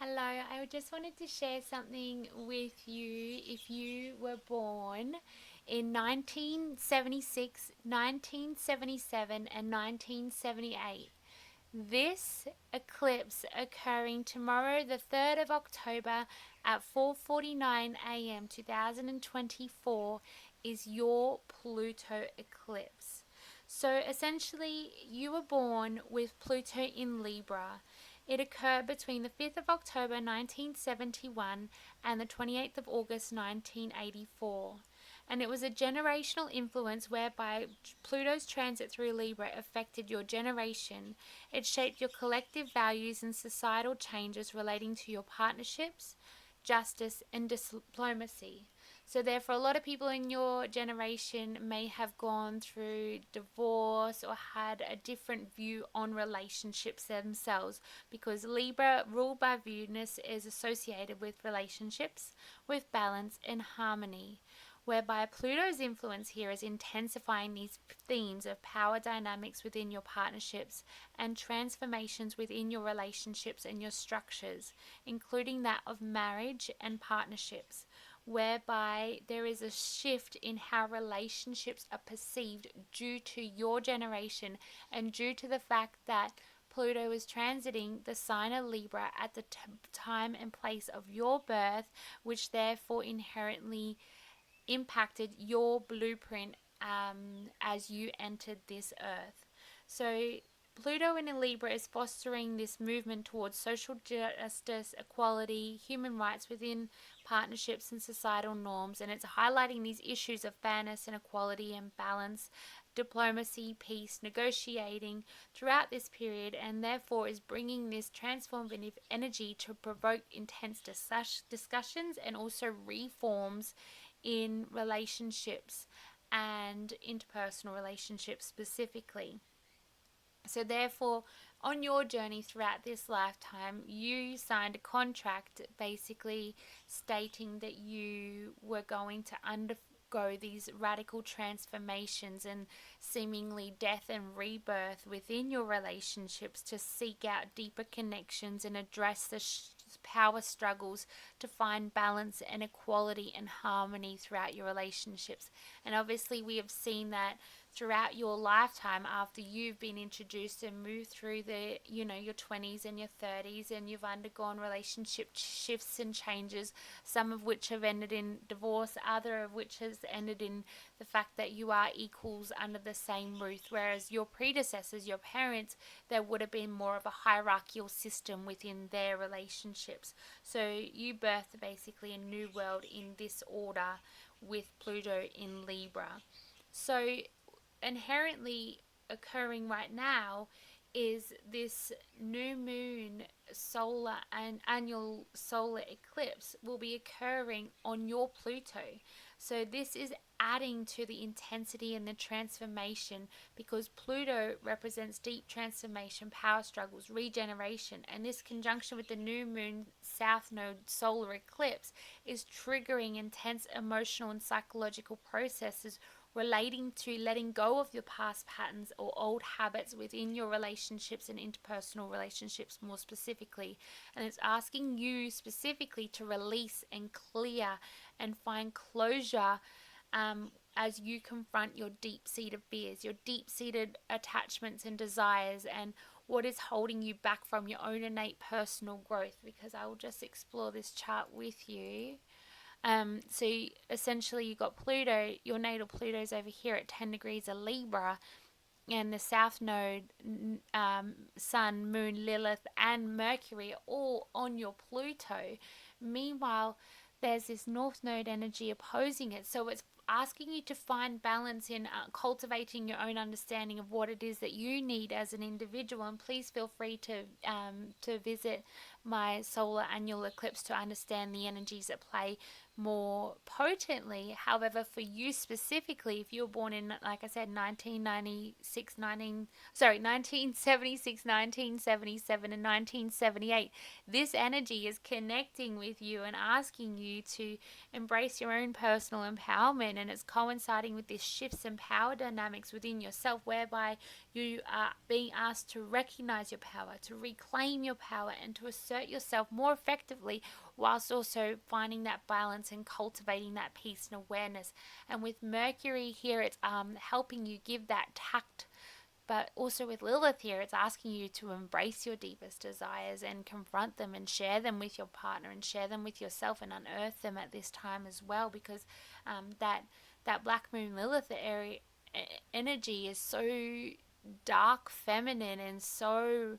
Hello, I just wanted to share something with you. If you were born in 1976, 1977, and 1978, this eclipse occurring tomorrow, the 3rd of October at 4:49 a.m. 2024, is your Pluto eclipse. So essentially, you were born with Pluto in Libra. It occurred between the 5th of October 1971 and the 28th of August 1984. And it was a generational influence whereby Pluto's transit through Libra affected your generation. It shaped your collective values and societal changes relating to your partnerships, justice, and diplomacy. So, therefore, a lot of people in your generation may have gone through divorce or had a different view on relationships themselves because Libra, ruled by Venus, is associated with relationships, with balance and harmony, whereby Pluto's influence here is intensifying these themes of power dynamics within your partnerships and transformations within your relationships and your structures, including that of marriage and partnerships, whereby there is a shift in how relationships are perceived due to your generation and due to the fact that Pluto is transiting the sign of Libra at the time and place of your birth, which therefore inherently impacted your blueprint as you entered this earth. So, Pluto in Libra is fostering this movement towards social justice, equality, human rights within partnerships and societal norms, and it's highlighting these issues of fairness and equality and balance, diplomacy, peace, negotiating throughout this period, and therefore is bringing this transformative energy to provoke intense discussions and also reforms in relationships and interpersonal relationships specifically. So, therefore, on your journey throughout this lifetime, you signed a contract basically stating that you were going to undergo these radical transformations and seemingly death and rebirth within your relationships to seek out deeper connections and address the power struggles to find balance and equality and harmony throughout your relationships. And obviously, we have seen that throughout your lifetime after you've been introduced and moved through your 20s and your 30s, and you've undergone relationship shifts and changes, some of which have ended in divorce, other of which has ended in the fact that you are equals under the same roof, whereas your predecessors, your parents, there would have been more of a hierarchical system within their relationships. So you birthed basically a new world in this order with Pluto in Libra. So inherently occurring right now is this new moon solar and annual solar eclipse will be occurring on your Pluto. So this is adding to the intensity and the transformation because Pluto represents deep transformation, power struggles, regeneration, and this conjunction with the new moon south node solar eclipse is triggering intense emotional and psychological processes relating to letting go of your past patterns or old habits within your relationships and interpersonal relationships more specifically. And it's asking you specifically to release and clear and find closure as you confront your deep-seated fears, your deep-seated attachments and desires, and what is holding you back from your own innate personal growth, because I will just explore this chart with you. So essentially, you got Pluto, your natal Pluto's over here at 10 degrees of Libra, and the South Node, Sun, Moon, Lilith, and Mercury are all on your Pluto. Meanwhile, there's this North Node energy opposing it. So it's asking you to find balance in cultivating your own understanding of what it is that you need as an individual. And please feel free to visit my solar annual eclipse to understand the energies at play more potently. However, for you specifically, if you were born in, like I said, 1976, 1977, and 1978, this energy is connecting with you and asking you to embrace your own personal empowerment, and it's coinciding with this shifts in power dynamics within yourself, whereby you are being asked to recognize your power, to reclaim your power, and to assert yourself more effectively, whilst also finding that balance and cultivating that peace and awareness. And with Mercury here, it's helping you give that tact. But also with Lilith here, it's asking you to embrace your deepest desires and confront them and share them with your partner and share them with yourself and unearth them at this time as well, because that Black Moon Lilith area energy is so dark feminine and so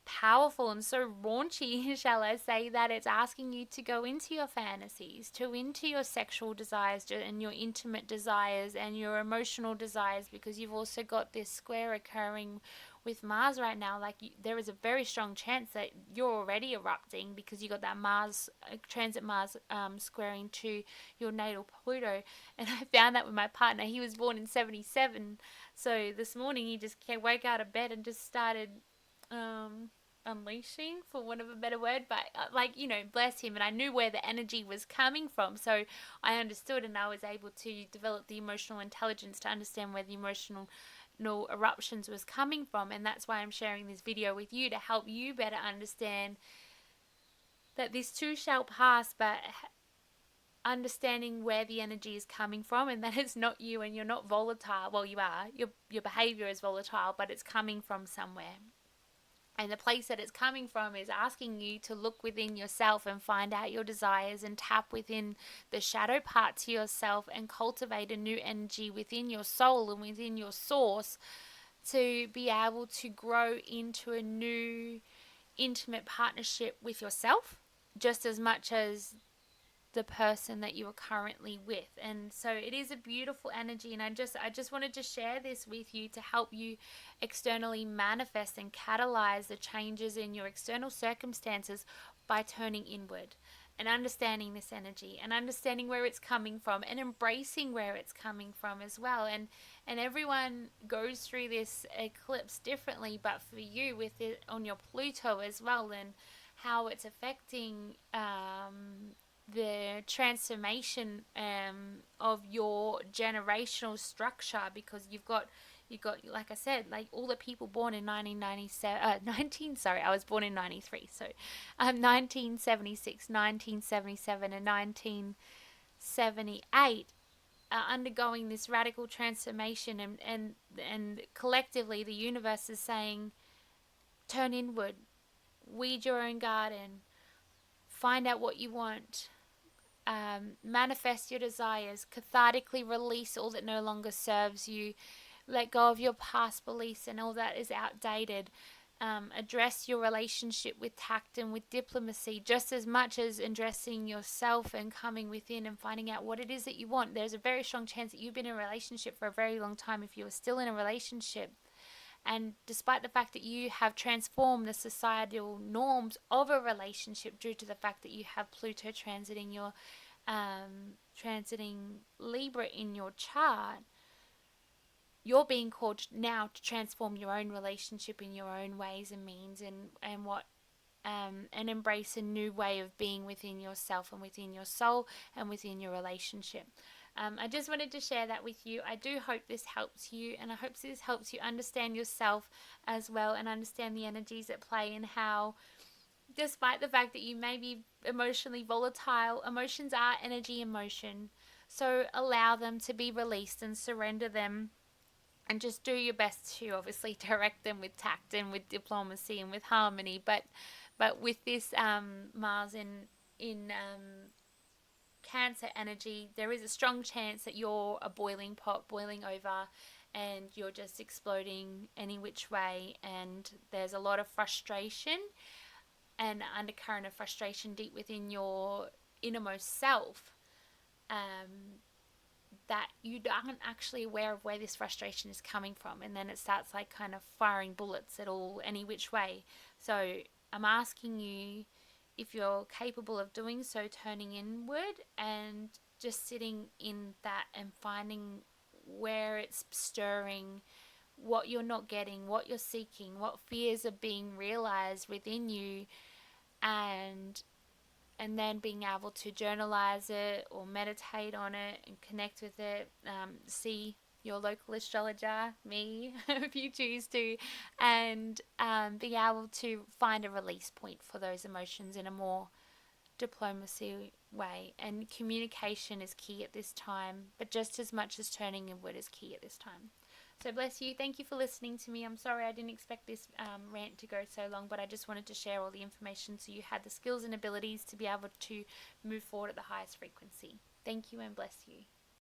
powerful and so raunchy, shall I say, that it's asking you to go into your fantasies, to into your sexual desires and your intimate desires and your emotional desires, because you've also got this square occurring with Mars right now. Like, there is a very strong chance that you're already erupting, because you got that Mars transit Mars squaring to your natal Pluto. And I found that with my partner. He was born in 77, so this morning he just woke out of bed and just started unleashing, for want of a better word, but bless him. And I knew where the energy was coming from, so I understood, and I was able to develop the emotional intelligence to understand where the emotional eruptions was coming from. And that's why I'm sharing this video with you, to help you better understand that this too shall pass, but understanding where the energy is coming from, and that it's not you, and you're not volatile. Well, you are. Your behavior is volatile, but it's coming from somewhere. And the place that it's coming from is asking you to look within yourself and find out your desires, and tap within the shadow parts of yourself and cultivate a new energy within your soul and within your source, to be able to grow into a new intimate partnership with yourself, just as much as the person that you are currently with. And so it is a beautiful energy, and I just wanted to share this with you to help you externally manifest and catalyze the changes in your external circumstances by turning inward and understanding this energy and understanding where it's coming from and embracing where it's coming from as well. And everyone goes through this eclipse differently, but for you, with it on your Pluto as well, and how it's affecting the transformation of your generational structure, because you've got, like I said, like all the people born in 1997 sorry, I was born in 93, so 1976, 1977, and 1978 are undergoing this radical transformation, and collectively the universe is saying, turn inward, weed your own garden, find out what you want, manifest your desires, cathartically release all that no longer serves you, let go of your past beliefs and all that is outdated, address your relationship with tact and with diplomacy, just as much as addressing yourself and coming within and finding out what it is that you want. There's a very strong chance that you've been in a relationship for a very long time, if you are still in a relationship. And despite the fact that you have transformed the societal norms of a relationship due to the fact that you have Pluto transiting Libra in your chart, you're being called now to transform your own relationship in your own ways and means, and embrace a new way of being within yourself and within your soul and within your relationship. I just wanted to share that with you. I do hope this helps you, and I hope this helps you understand yourself as well, and understand the energies at play, and how, despite the fact that you may be emotionally volatile, emotions are energy in motion. So allow them to be released and surrender them, and just do your best to obviously direct them with tact and with diplomacy and with harmony. But with this Mars in Cancer energy, there is a strong chance that you're a boiling pot, boiling over, and you're just exploding any which way. And there's a lot of frustration and undercurrent of frustration deep within your innermost self, that you aren't actually aware of where this frustration is coming from. And then it starts like kind of firing bullets at all, any which way. So I'm asking you if you're capable of doing so, turning inward and just sitting in that and finding where it's stirring, what you're not getting, what you're seeking, what fears are being realized within you, and then being able to journalize it or meditate on it and connect with it. See your local astrologer, me, if you choose to, and being able to find a release point for those emotions in a more diplomacy way. And communication is key at this time, but just as much as turning inward is key at this time. So bless you. Thank you for listening to me. I'm sorry I didn't expect this rant to go so long, but I just wanted to share all the information so you had the skills and abilities to be able to move forward at the highest frequency. Thank you and bless you.